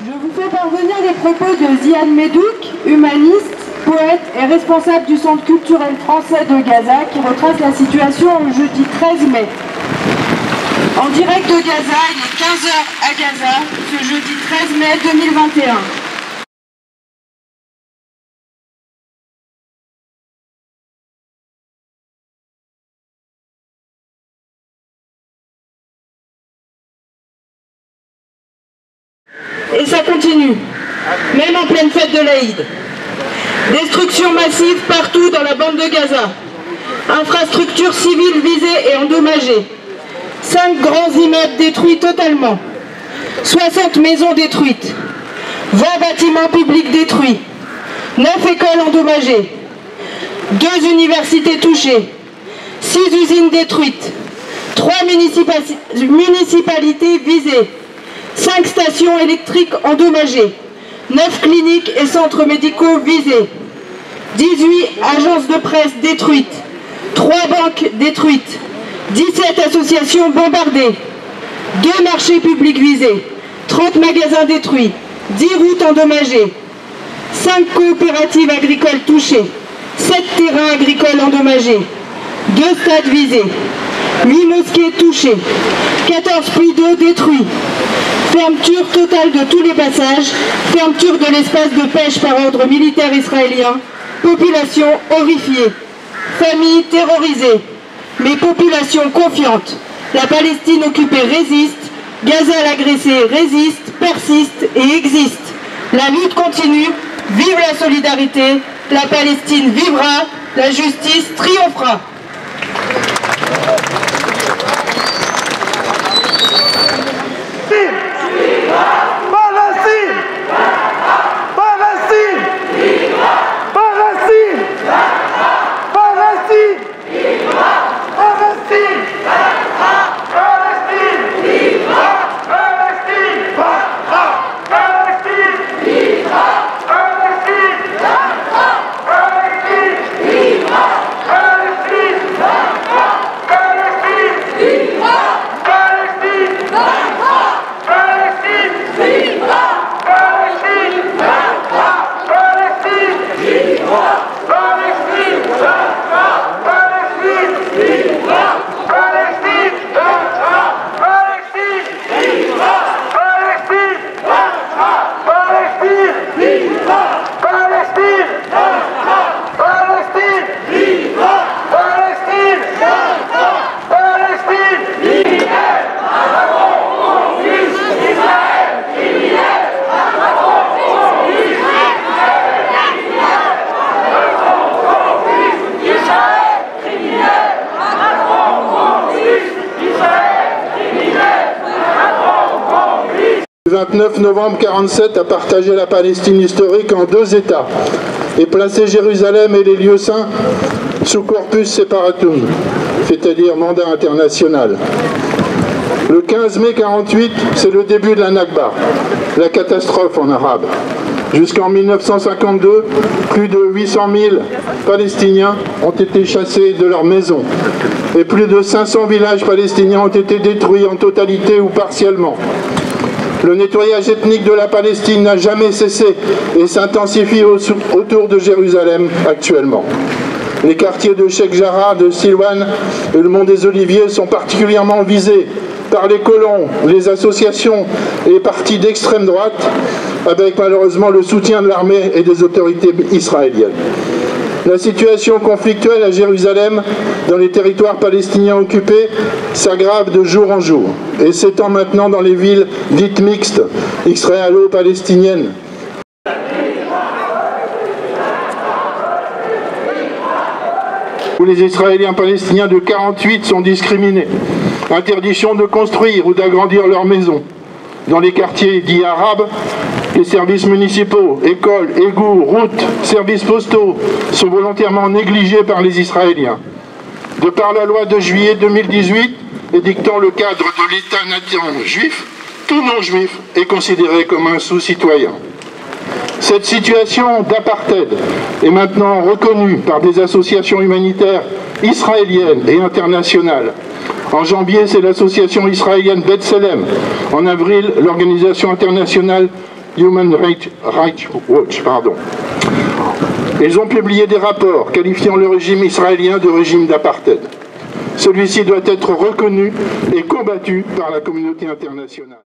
Je vous fais parvenir les propos de Ziad Medouk, humaniste, poète et responsable du Centre culturel français de Gaza, qui retrace la situation le jeudi 13 mai. En direct de Gaza, il est 15h à Gaza, ce jeudi 13 mai 2021. Et ça continue, même en pleine fête de l'Aïd. Destruction massive partout dans la bande de Gaza. Infrastructures civiles visées et endommagées. 5 grands immeubles détruits totalement. 60 maisons détruites. 20 bâtiments publics détruits. 9 écoles endommagées. 2 universités touchées. 6 usines détruites. 3 municipalités visées. 5 stations électriques endommagées, 9 cliniques et centres médicaux visés, 18 agences de presse détruites, 3 banques détruites, 17 associations bombardées, 2 marchés publics visés, 30 magasins détruits, 10 routes endommagées, 5 coopératives agricoles touchées, 7 terrains agricoles endommagés, 2 stades visés, 8 mosquées touchées, 14 puits d'eau détruits, fermeture totale de tous les passages, fermeture de l'espace de pêche par ordre militaire israélien, population horrifiée, familles terrorisées, mais population confiante. La Palestine occupée résiste, Gaza l'agressé résiste, persiste et existe. La lutte continue, vive la solidarité, la Palestine vivra, la justice triomphera. Le 29 novembre 1947 a partagé la Palestine historique en 2 États et placé Jérusalem et les lieux saints sous corpus separatum, c'est-à-dire mandat international. Le 15 mai 1948, c'est le début de la Nakba, la catastrophe en arabe. Jusqu'en 1952, plus de 800 000 Palestiniens ont été chassés de leurs maisons et plus de 500 villages palestiniens ont été détruits en totalité ou partiellement. Le nettoyage ethnique de la Palestine n'a jamais cessé et s'intensifie autour de Jérusalem actuellement. Les quartiers de Sheikh Jarrah, de Silwan et le Mont des Oliviers sont particulièrement visés par les colons, les associations et les partis d'extrême droite, avec malheureusement le soutien de l'armée et des autorités israéliennes. La situation conflictuelle à Jérusalem, dans les territoires palestiniens occupés, s'aggrave de jour en jour et s'étend maintenant dans les villes dites mixtes, israélo-palestiniennes. Où les Israéliens palestiniens de 1948 sont discriminés. Interdiction de construire ou d'agrandir leurs maisons. Dans les quartiers dits arabes, les services municipaux, écoles, égouts, routes, services postaux sont volontairement négligés par les Israéliens. De par la loi de juillet 2018 édictant le cadre de l'État-nation juif, tout non-juif est considéré comme un sous-citoyen. Cette situation d'apartheid est maintenant reconnue par des associations humanitaires israéliennes et internationales. En janvier, c'est l'association israélienne B'Tselem. En avril, l'organisation internationale Human Rights Watch. Ils ont publié des rapports qualifiant le régime israélien de régime d'apartheid. Celui-ci doit être reconnu et combattu par la communauté internationale.